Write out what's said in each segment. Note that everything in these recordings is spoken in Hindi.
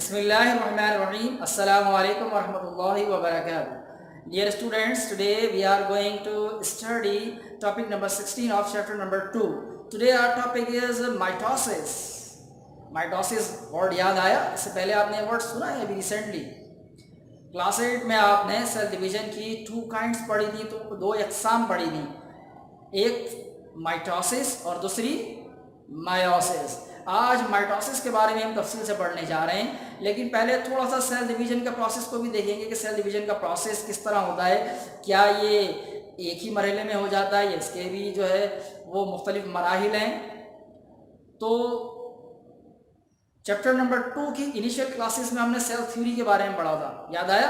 Bismillahirrahmanirrahim. Assalamu alaikum warahmatullahi wabarakatuh. Dear students, today we are going to study topic number 16 of chapter number 2. Today our topic is mitosis. Mitosis word याद आया? इससे पहले आपने वर्ड सुना है अभी रिसेंटली? क्लास 8 में आपने सेल डिवीजन की 2 काइंड्स पढ़ी थी, तो 2 अक़साम पढ़ी थी, एक माइटोसिस और दूसरी मायोसिस। आज माइटोसिस के बारे में हम तफसील से पढ़ने जा रहे हैं, लेकिन पहले थोड़ा सा सेल डिवीजन का प्रोसेस को भी देखेंगे कि सेल डिवीजन का प्रोसेस किस तरह होता है। क्या ये एक ही मरहले में हो जाता है या इसके भी जो है वो मुख्तलिफ मराहिल हैं। तो चैप्टर नंबर 2 की इनिशियल क्लासेस में हमने सेल थ्योरी के बारे में पढ़ा था, याद आया?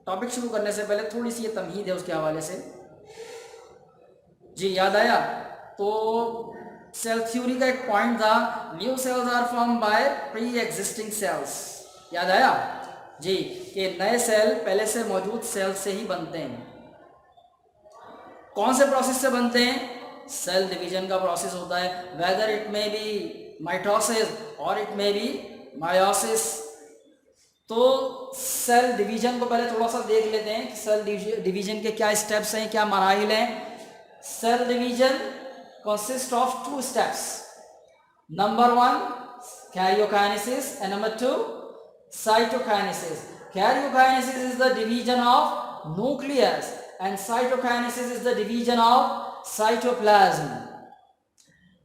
टॉपिक शुरू करने से पहले थोड़ी सी ये तमहीद है उसके हवाले से। जी याद आया? तो सेल थ्योरी का एक पॉइंट था, new cells are form by pre existing cells. याद आया जी कि नए सेल पहले से मौजूद सेल से ही बनते हैं। कौन से प्रोसेस से बनते हैं? सेल डिवीजन का प्रोसेस होता है, whether it may be mitosis और इट मे बी मायोसिस। तो सेल डिवीजन को पहले थोड़ा सा देख लेते हैं कि सेल डिवीजन के क्या स्टेप्स हैं, क्या मराहिल हैं। Cell division consists of 2 steps. Number 1, karyokinesis, and number 2, cytokinesis. Karyokinesis is the division of nucleus and cytokinesis is the division of cytoplasm.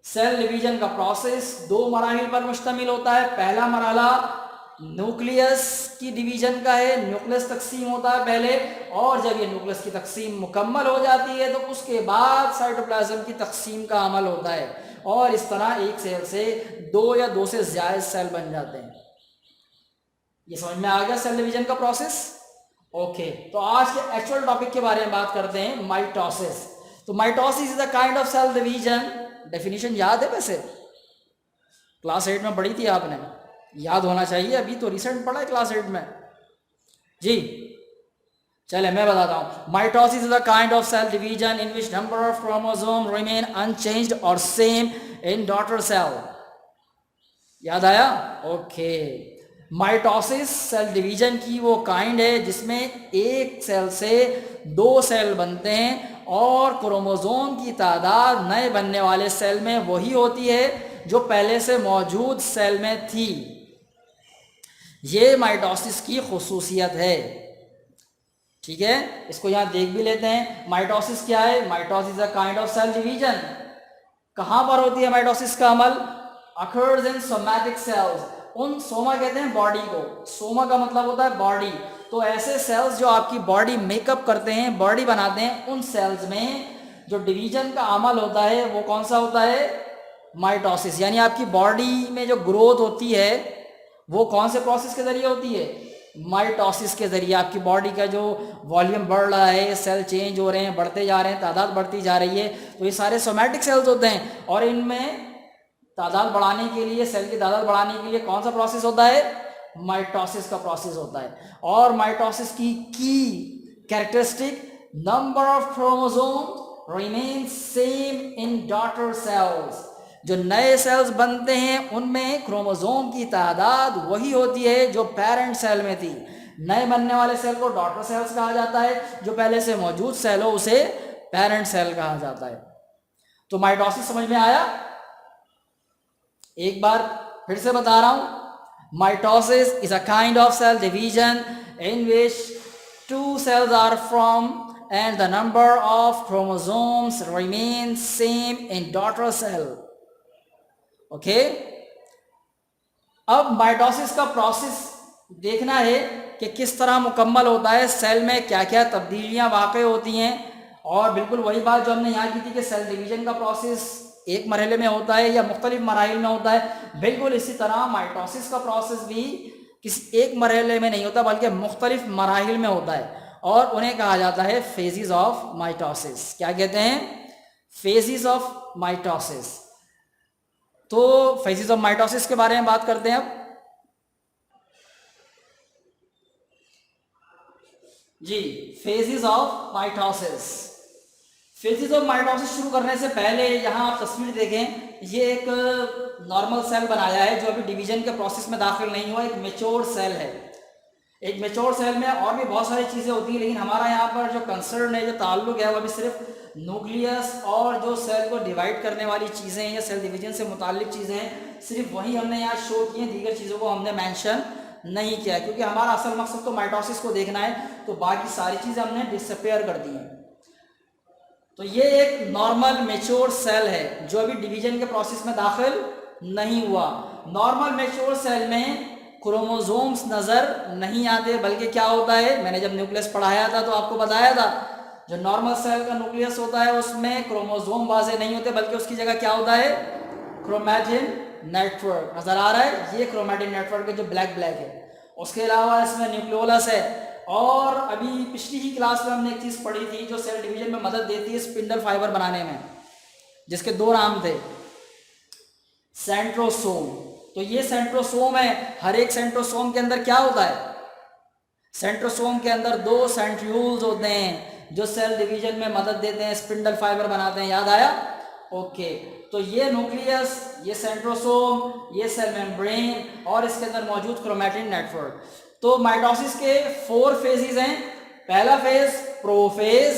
Cell division का प्रोसेस 2 मराहिल पर मुश्तमिल होता है। पहला मरहला न्यूक्लियस की डिवीजन का है, न्यूक्लियस तकसीम होता है पहले, और जब ये न्यूक्लियस की तकसीम मुकम्मल हो जाती है तो उसके बाद साइटोप्लाज्म की तकसीम का अमल होता है, और इस तरह एक सेल से 2 या 2 से ज़्यादा सेल बन जाते हैं। ये समझ में आ गया सेल डिवीजन का प्रोसेस? ओके, तो आज के एक्चुअल टॉपिक के बारे में बात करते हैं, माइटोसिस। तो mitosis is the kind of cell division. Definition याद है? वैसे क्लास 8 में पढ़ी थी आपने, याद होना चाहिए, अभी तो रिसेंट पढ़ा है क्लास 8 में जी। चले मैं बताता हूं। Mitosis is the kind of cell division in which number of chromosome remain unchanged और सेम इन डॉटर सेल। याद आया? ओके, माइटोसिस सेल डिवीजन की वो काइंड है जिसमें एक सेल से 2 सेल बनते हैं और क्रोमोसोम की तादाद नए बनने वाले सेल में वही होती है जो पहले से मौजूद सेल में थी। ये माइटोसिस की खुसूसियत है, ठीक है? इसको यहां देख भी लेते हैं। माइटोसिस क्या है? Mitosis a kind of cell division. कहां पर होती है माइटोसिस का अमल? Occurs in somatic cells. उन सोमा कहते हैं बॉडी को, सोमा का मतलब होता है बॉडी। तो ऐसे सेल्स जो आपकी बॉडी मेकअप करते हैं, बॉडी बनाते हैं, उन सेल्स में जो डिवीजन का अमल होता है वो कौन सा होता है? माइटोसिस। यानी आपकी बॉडी में जो ग्रोथ होती है वो कौन से प्रोसेस के जरिए होती है? माइटोसिस के जरिए। आपकी बॉडी का जो वॉल्यूम बढ़ रहा है, सेल चेंज हो रहे हैं, बढ़ते जा रहे हैं, तादाद बढ़ती जा रही है, तो ये सारे सोमैटिक सेल्स होते हैं, और इनमें तादाद बढ़ाने के लिए, सेल की तादाद बढ़ाने के लिए कौन सा प्रोसेस होता है? माइटोसिस का प्रोसेस होता है। और माइटोसिस की characteristic, number of chromosome remain same in daughter sales. जो नए सेल्स बनते हैं उनमें क्रोमोसोम की तादाद वही होती है जो पेरेंट सेल में थी। नए बनने वाले सेल को डॉटर सेल्स कहा जाता है, जो पहले से मौजूद सेल हो उसे पेरेंट सेल कहा जाता है। तो माइटोसिस समझ में आया? एक बार फिर से बता रहा हूं, mitosis is a kind of cell division in which 2 cells are formed and the number of chromosomes remain same in daughter cell. Okay, अब माइटोसिस का प्रोसेस देखना है कि किस तरह मुकम्मल होता है, सेल में क्या क्या तब्दीलियां वाक़ई होती हैं। और बिल्कुल वही बात जो हमने यहाँ की थी कि सेल डिवीजन का प्रोसेस एक मरहले में होता है या मुख्तलिफ मराहिल में होता है, बिल्कुल इसी तरह माइटोसिस का प्रोसेस भी किसी एक मरहले में नहीं होता बल्कि मुख्तलिफ मराहिल में होता है, और उन्हें कहा जाता है फेजेस ऑफ माइटोसिस। क्या कहते हैं? Phases of mitosis. तो फेजेस ऑफ माइटोसिस के बारे में बात करते हैं अब। जी, phases of mitosis. Phases of mitosis शुरू करने से पहले यहाँ आप तस्वीर देखें, ये एक नॉर्मल सेल बनाया है जो अभी डिवीजन के प्रोसेस में दाखिल नहीं हुआ, एक मेच्योर सेल है। एक मेच्योर सेल में और भी बहुत सारी चीज़ें होती हैं, लेकिन हमारा यहाँ पर जो कंसर्न है, जो ताल्लुक है, वो अभी सिर्फ न्यूक्लियस और जो सेल को डिवाइड करने वाली चीज़ें हैं या सेल डिवीजन से मुतालिक चीज़ें हैं, सिर्फ वही हमने यहाँ शो की हैं, दीगर चीज़ों को हमने मेंशन नहीं किया, क्योंकि हमारा असल मकसद तो माइटोसिस को देखना है, तो बाकी सारी चीज़ें हमने डिसअपेयर कर दी हैं। तो ये एक नॉर्मल मेच्योर सेल है जो अभी डिवीजन के प्रोसेस में दाखिल नहीं हुआ। नॉर्मल मेच्योर सेल में क्रोमोसोम्स नज़र नहीं आते, बल्कि क्या होता है, मैंने जब न्यूक्लियस पढ़ाया था तो आपको बताया था, जो नॉर्मल सेल का न्यूक्लियस होता है उसमें क्रोमोसोम वाज़े नहीं होते, बल्कि उसकी जगह क्या होता है, क्रोमैटिन नेटवर्क। नज़र आ रहा है, ये क्रोमैटिन नेटवर्क है जो ब्लैक ब्लैक है। उसके अलावा इसमें न्यूक्लियोलस है, और अभी पिछली ही क्लास में हमने एक चीज़ पढ़ी थी जो सेल डिवीजन में मदद देती है स्पिंडल फाइबर बनाने में, जिसके दो नाम थे, सेंट्रोसोम। तो ये सेंट्रोसोम है। हर एक सेंट्रोसोम के अंदर क्या होता है, सेंट्रोसोम के अंदर दो सेंट्रियोल्स होते हैं जो सेल डिवीजन में मदद देते हैं, स्पिंडल फाइबर बनाते हैं। याद आया? ओके। तो ये न्यूक्लियस, ये सेंट्रोसोम, ये सेल मेम्ब्रेन, और इसके अंदर मौजूद क्रोमैटिन नेटवर्क। तो माइटोसिस के 4 फेजेस हैं। पहला phase prophase,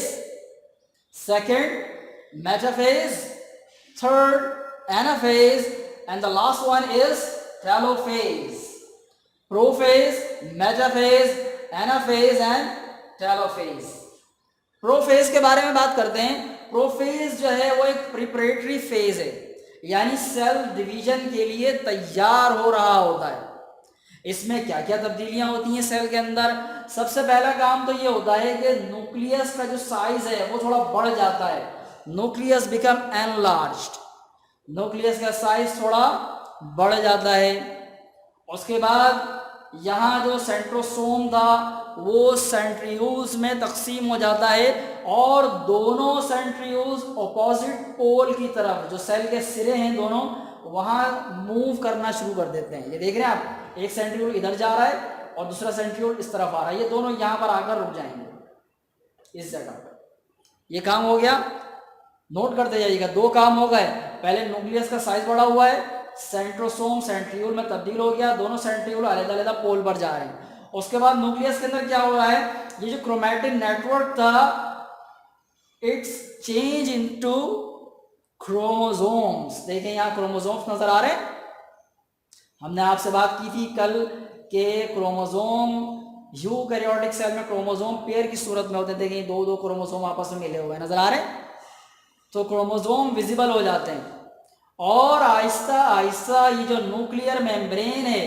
second metaphase, third anaphase, and the last one is telophase. Prophase, metaphase, anaphase and telophase. Prophase के बारे में बात करते हैं। प्रोफेज जो है वो एक प्रिपरेटरी फेज है, यानी सेल डिवीजन के लिए तैयार हो रहा होता है। इसमें क्या क्या तब्दीलियां होती हैं सेल के अंदर? सबसे पहला काम तो ये होता है कि न्यूक्लियस का जो साइज है वो थोड़ा बढ़ जाता है। न्यूक्लियस बिकम एनलार्ज्ड, न्यूक्लियस का साइज थोड़ा बढ़ जाता है। उसके बाद यहाँ जो सेंट्रोसोम था वो सेंट्रियोल्स में तकसीम हो जाता है, और दोनों सेंट्रियोल्स ऑपोजिट पोल की तरफ, जो सेल के सिरे हैं दोनों, वहाँ मूव करना शुरू कर देते हैं। ये देख रहे हैं आप, एक सेंट्रियोल इधर जा रहा है और दूसरा सेंट्रियोल इस तरफ आ रहा है, ये दोनों यहाँ पर आकर रुक जाएंगे इस जगह पर। ये काम हो गया, नोट करते जाइएगा। 2 काम हो गए। पहले न्यूक्लियस का साइज बढ़ा हुआ है, सेंट्रोसोम सेंट्रियोल में तब्दील हो गया, दोनों सेंट्रियोल अलग-अलग पोल पर जा रहे हैं। उसके बाद न्यूक्लियस के अंदर क्या हो रहा है, ये जो क्रोमैटिन नेटवर्क था, इट्स चेंज इनटू क्रोमोसोम्स। देखें यहाँ क्रोमोसोम्स नजर आ रहे हैं। हमने आपसे बात की थी कल के क्रोमोसोम यूकैरियोटिक सेल में क्रोमोसोम पेयर की सूरत में होते हैं। देखें 2-2 क्रोमोसोम आपस में मिले हुए नजर आ रहे हैं। तो क्रोमोसोम विजिबल हो जाते हैं, और आहिस्ता आहिस्ता ये जो न्यूक्लियर मेम्ब्रेन है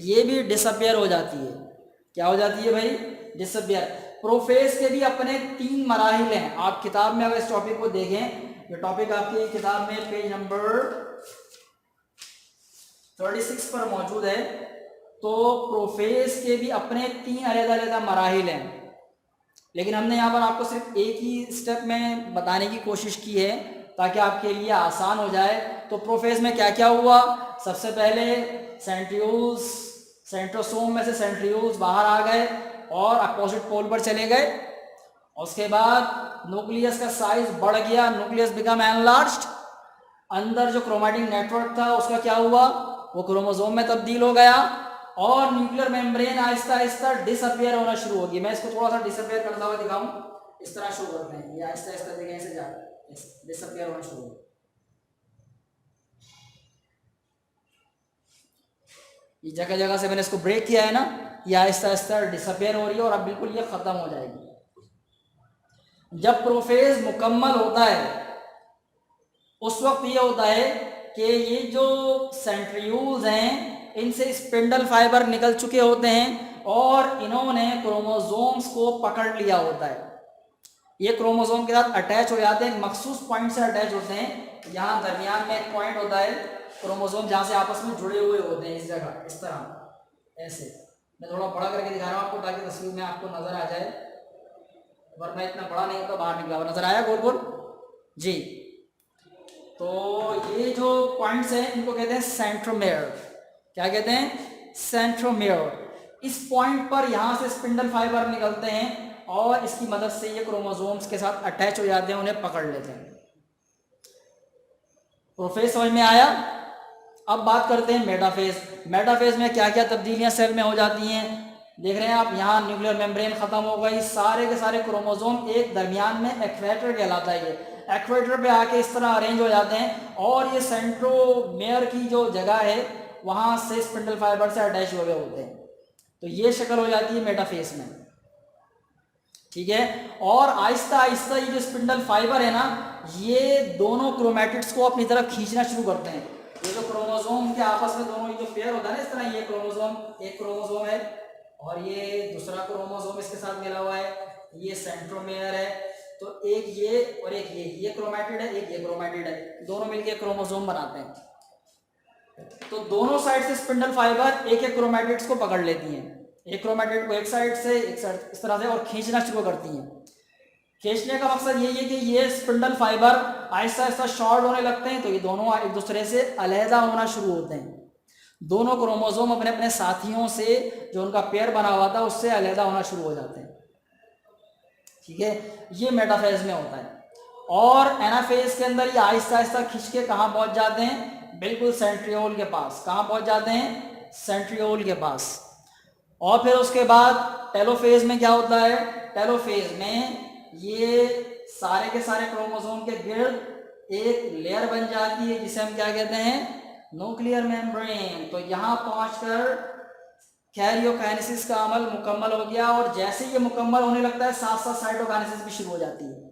ये भी डिसअपियर हो जाती है। क्या हो जाती है भाई? डिसअपियर। प्रोफेज के भी अपने 3 मराहिल हैं। आप किताब में अगर इस टॉपिक को देखें, ये टॉपिक आपकी किताब में पेज नंबर 36 पर मौजूद है। तो प्रोफेज के भी अपने 3 अलग-अलग मराहिल हैं, लेकिन हमने यहाँ पर आपको सिर्फ एक ही स्टेप में बताने की कोशिश की है ताकि आपके लिए आसान हो जाए। तो प्रोफेज में क्या क्या हुआ? सबसे पहले सेंट्रियोल्स, सेंट्रोसोम में से सेंट्रियोल्स बाहर आ गए और अपोजिट पोल पर चले गए। उसके बाद न्यूक्लियस का साइज बढ़ गया, न्यूक्लियस बिकम एनलार्ज्ड। अंदर जो क्रोमैटिन नेटवर्क था उसका क्या हुआ, वो क्रोमोसोम में तब्दील हो गया, और nuclear membrane Aahista Aahista disappear होना शुरू होगी। मैं इसको थोड़ा सा डिसअपियर करता हुआ दिखाऊं, इस तरह शुरू करते हैं, ये आहिस्ता आहिस्ता देखें ऐसे जा डिसअपियर होना शुरू हो। ये जगह जगह से मैंने इसको ब्रेक किया है ना, ये आहिस्ता आहिस्ता डिसअपियर हो रही है और अब बिल्कुल ये खत्म हो जाएगी। जब प्रोफेज मुकम्मल होता है उस वक्त ये होता है कि ये जो सेंट्रियोल्स हैं इनसे स्पिंडल फाइबर निकल चुके होते हैं और इन्होंने क्रोमोसोम्स को पकड़ लिया होता है। ये क्रोमोसोम के साथ अटैच हो जाते हैं, मखसूस पॉइंट से अटैच होते हैं। यहाँ दरमियान में एक पॉइंट होता है, क्रोमोसोम जहाँ से आपस में जुड़े हुए होते हैं, इस जगह इस तरह ऐसे। मैं थोड़ा बड़ा करके दिखा रहा हूँ आपको ताकि तस्वीर में आपको नजर आ जाए, वरना इतना बड़ा नहीं होता, बाहर निकला हुआ नजर आया गोल गोल जी। तो ये जो पॉइंट्स हैं इनको कहते हैं सेंट्रोमेयर। क्या कहते हैं? सेंट्रोमेयर। इस पॉइंट पर यहाँ से स्पिंडल फाइबर निकलते हैं और इसकी मदद से ये क्रोमोसोम्स के साथ अटैच हो जाते हैं, उन्हें पकड़ लेते हैं। प्रोफेज समझ में आया। अब बात करते हैं मेटाफेज। मेटाफेज में क्या क्या तब्दीलियां सेल में हो जाती हैं, देख रहे हैं आप। यहाँ न्यूक्लियर मेम्ब्रेन खत्म हो गई, सारे के सारे क्रोमोसोम एक दरमियान में एक्वेटर कहलाता है, ये एक्वेटर पे आके इस तरह अरेंज हो जाते हैं, और ये सेंट्रोमेयर की जो जगह है वहाँ से स्पिंडल फाइबर से अटैच हुए होते हैं। तो ये शक्ल हो जाती है मेटाफेज में, ठीक है। और आहिस्ता आहिस्ता ये जो स्पिंडल फाइबर है ना, ये दोनों क्रोमैटिड्स को अपनी तरफ खींचना शुरू करते हैं। ये जो क्रोमोसोम के आपस में दोनों जो पेयर होता है ना, इस तरह ये क्रोमोसोम, एक क्रोमोसोम है और ये दूसरा क्रोमोसोम इसके साथ मिला हुआ है, ये सेंट्रोमेयर है। तो एक ये और एक ये क्रोमैटिड है, एक ये क्रोमैटिड है, दोनों मिलकर क्रोमोसोम बनाते हैं। तो दोनों साइड से स्पिंडल फाइबर एक एक क्रोमैटिड्स को पकड़ लेती हैं, एक क्रोमैटिड को एक साइड से एक साइड इस तरह से, और खींचना शुरू करती हैं। खींचने का मकसद यही है कि ये spindle fibre Aahista Aahista short होने लगते हैं, तो ये दोनों एक दूसरे से अलहदा होना शुरू होते हैं। दोनों क्रोमोसोम अपने अपने साथियों से, जो उनका पेयर बना हुआ था, उससे अलहदा होना शुरू हो जाते हैं, ठीक है। ये मेटाफेज में होता है। और एनाफेज के अंदर ये आहिस्ता आहिस्ता खींच के कहाँ पहुंच जाते हैं, बिल्कुल सेंट्रियोल के पास। कहाँ पहुंच जाते हैं, सेंट्रियोल के पास। और फिर उसके बाद टेलोफेज में क्या होता है, टेलोफेज में ये सारे के सारे क्रोमोसोम के गिर्द एक लेयर बन जाती है, जिसे हम क्या कहते हैं, न्यूक्लियर मेम्ब्रेन। तो यहाँ पहुंचकर कैरियोकाइनेसिस का अमल मुकम्मल हो गया, और जैसे ये मुकम्मल होने लगता है, साथ साथ साइटोकाइनेसिस भी शुरू हो जाती है।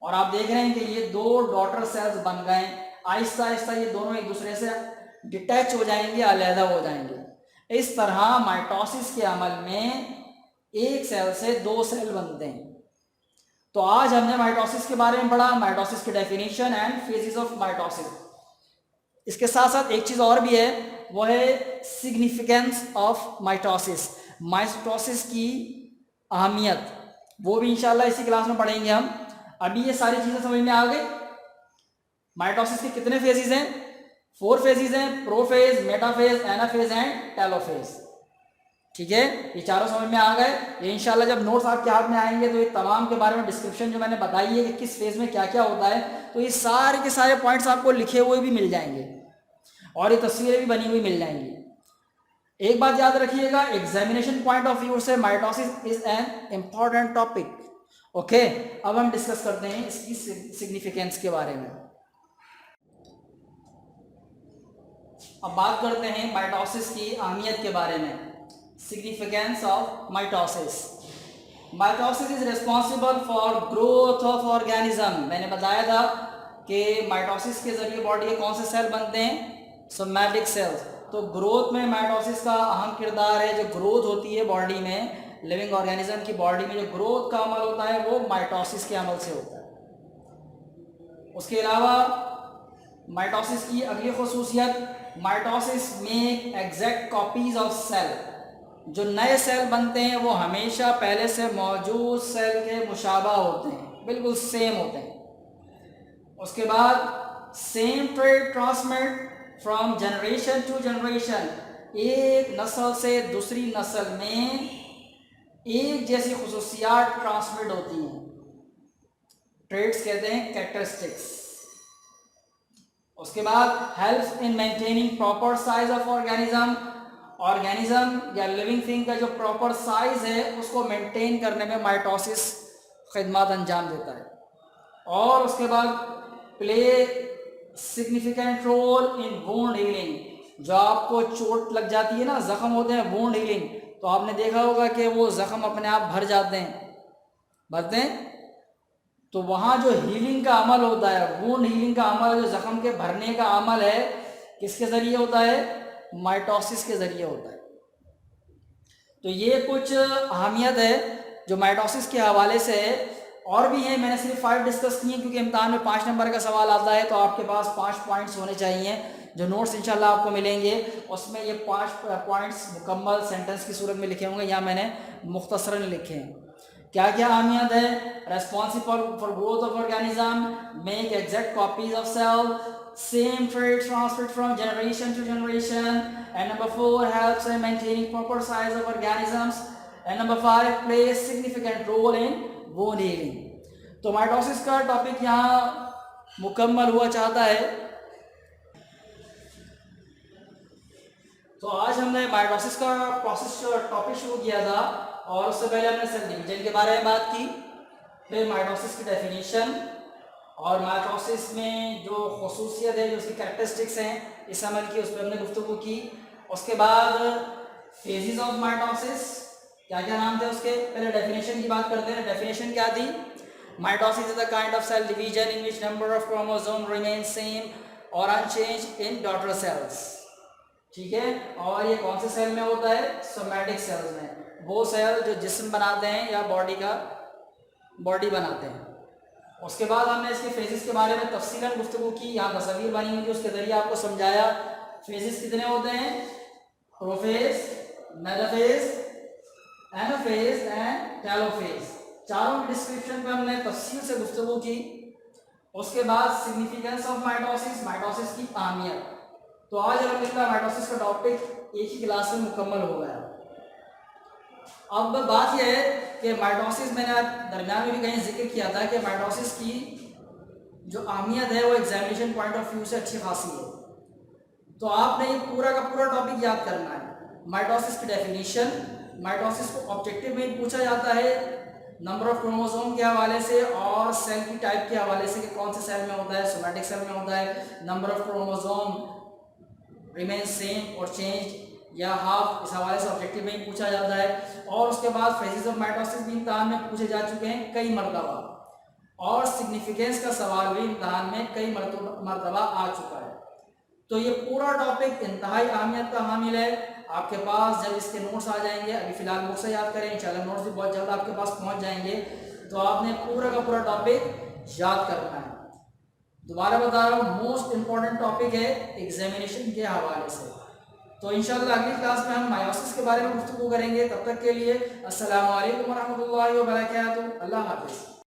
और आप देख रहे हैं कि ये दो डॉटर सेल्स बन गए। आहिस्ता आहिस्ता ये दोनों एक दूसरे से डिटैच हो जाएंगे, अलहदा हो जाएंगे। इस तरह माइटोसिस के अमल में एक सेल से दो सेल बनते हैं। तो आज हमने माइटोसिस के बारे में पढ़ा, माइटोसिस की definition and phases of mitosis. इसके साथ साथ एक चीज और भी है, वो है सिग्निफिकेंस ऑफ माइटोसिस, माइटोसिस की अहमियत। वो भी इंशाल्लाह इसी क्लास में पढ़ेंगे हम। अभी ये सारी चीजें समझ में आ गई। माइटोसिस के कितने फेजेस हैं, 4 फेजेस हैं, prophase, metaphase, anaphase and telophase, ठीक है। ये चारों समझ में आ गए। ये इंशाल्लाह जब नोट्स आपके हाथ में आएंगे तो ये तमाम के बारे में डिस्क्रिप्शन जो मैंने बताई है कि किस फेज में क्या क्या होता है, तो ये सारे के सारे पॉइंट्स आपको लिखे हुए भी मिल जाएंगे और ये तस्वीरें भी बनी हुई मिल जाएंगी। एक बात याद रखिएगा, एग्जामिनेशन पॉइंट ऑफ व्यू से mitosis is an important topic, okay. अब हम डिस्कस करते हैं इसकी सिग्निफिकेंस के बारे में। अब बात करते हैं माइटोसिस की अहमियत के बारे में। Significance of mitosis. Mitosis is responsible for growth of organism. मैंने बताया था कि माइटोसिस के जरिए बॉडी के कौन से सेल बनते हैं, सोमैटिक सेल्स। तो ग्रोथ में माइटोसिस का अहम किरदार है। जो ग्रोथ होती है बॉडी में, लिविंग ऑर्गेनिज्म की बॉडी में जो ग्रोथ का अमल होता है वो माइटोसिस के अमल से होता है। उसके अलावा माइटोसिस की अगली खुसूसियत, mitosis make exact copies of cell. जो नए सेल बनते हैं वो हमेशा पहले से मौजूद सेल के मुशाबा होते हैं, बिल्कुल सेम होते हैं। उसके बाद same trait transmit from generation to generation. एक नस्ल से दूसरी नस्ल में एक जैसी खुसूसियात ट्रांसमिट होती हैं, ट्रेट्स कहते हैं, कैरेक्टरिस्टिक्स। उसके बाद helps in maintaining proper size of organism. Organism या लिविंग थिंग का जो प्रॉपर साइज है उसको मेंटेन करने में माइटोसिस खिदमत अंजाम देता है। और उसके बाद play significant role in wound healing. जो आपको चोट लग जाती है ना, जख्म होते हैं, वुंड हीलिंग, तो आपने देखा होगा कि वो जख्म अपने आप भर जाते हैं, भरते हैं। तो वहाँ जो हीलिंग का अमल होता है, वुंड हीलिंग का अमल, जो जख्म के भरने का अमल है, किसके ज़रिए होता है, माइटोसिस के ज़रिए होता है। तो ये कुछ अहमियत है जो माइटोसिस के हवाले से है। और भी हैं, मैंने सिर्फ 5 डिस्कस किए क्योंकि इम्तहान में 5 नंबर का सवाल आता है, तो आपके पास 5 पॉइंट्स होने चाहिए। जो नोट्स इंशाल्लाह आपको मिलेंगे उसमें ये 5 पॉइंट्स मुकम्मल सेंटेंस की सूरत में लिखे होंगे, यहाँ मैंने मुख्तसरन लिखे हैं। क्या क्या अहमियत है, responsible for growth of organism, make exact copies of cell, same traits transferred from generation to generation, and number 4 helps in maintaining proper size of organisms, and number 5 play significant role in bone healing. तो माइटोसिस का टॉपिक यहाँ मुकम्मल हुआ चाहता है। तो आज हमने माइटोसिस का प्रोसेस टॉपिक शुरू किया था और उससे पहले हमने सेल डिवीजन के बारे में बात की, फिर माइटोसिस की डेफिनेशन और माइटोसिस में जो खसूसियत है, जो उसकी कैरेक्टरिस्टिक्स हैं, इस अमल की उस पर हमने गुफ्तगू की। उसके बाद फेजेस ऑफ माइटोसिस, क्या क्या नाम थे उसके, पहले डेफिनेशन की बात करते हैं। डेफिनेशन क्या थी? Mitosis is a kind of cell division in which number of chromosome remain same और अनचेंज इन डॉटर सेल्स। ठीक है, और ये कौन से सेल में होता है? सोमैटिक सेल्स में, वो सेल जो जिस्म बनाते हैं या बॉडी बनाते हैं। उसके बाद हमने इसके फेजेस के बारे में तफसीलन गुफ्तगू की, यहाँ तस्वीर बनी हुई थी, उसके जरिए आपको समझाया फेजेस कितने होते हैं, prophase, metaphase, anaphase and telophase. चारों की डिस्क्रिप्शन पे हमने तफसील से गुफ्तगू की। उसके बाद सिग्निफिकेंस ऑफ माइटोसिस, माइटोसिस की अहमियत। तो आज अल्हम्दुलिल्लाह माइटोसिस का टॉपिक एक ही क्लास में मुकम्मल हो गया। अब बात यह है कि माइटोसिस, मैंने दरमियान में भी कहीं जिक्र किया था कि माइटोसिस की जो अहमियत है वो एग्जामिनेशन पॉइंट ऑफ व्यू से अच्छी खासी है। तो आपने ये पूरा का पूरा टॉपिक याद करना है। माइटोसिस की डेफिनेशन, माइटोसिस को ऑब्जेक्टिव में पूछा जाता है नंबर ऑफ क्रोमोसोम के हवाले से और सेल की टाइप के हवाले से कि कौन से सेल में होता है, सोमैटिक सेल में होता है, number of chromosome remain same और चेंज या हाफ, इस हवाले से ऑब्जेक्टिव में ही पूछा जाता है। और उसके बाद फेजेस ऑफ माइटोसिस भी इम्तहान में पूछे जा चुके हैं कई मरतबा, और सिग्निफिकेंस का सवाल भी इम्तहान में कई मरतबा आ चुका है। तो ये पूरा टॉपिक इंतहाई अहमियत का हामिल है। आपके पास जब इसके नोट्स आ जाएंगे, अभी फ़िलहाल नोट्स से याद करें, इंशाल्लाह नोट्स भी बहुत जल्द आपके पास पहुंच जाएंगे, तो आपने पूरा का पूरा टॉपिक याद करना है। दोबारा बता रहा हूँ, मोस्ट इंपॉर्टेंट टॉपिक है एग्जामिनेशन के हवाले से। तो इंशाल्लाह अगली क्लास में हम मायोसिस के बारे में गुफ्तगू करेंगे। तब तक के लिए अस्सलामु अलैकुम वरहमतुल्लाहि व बरकातहू। अल्लाह हाफ़िज़।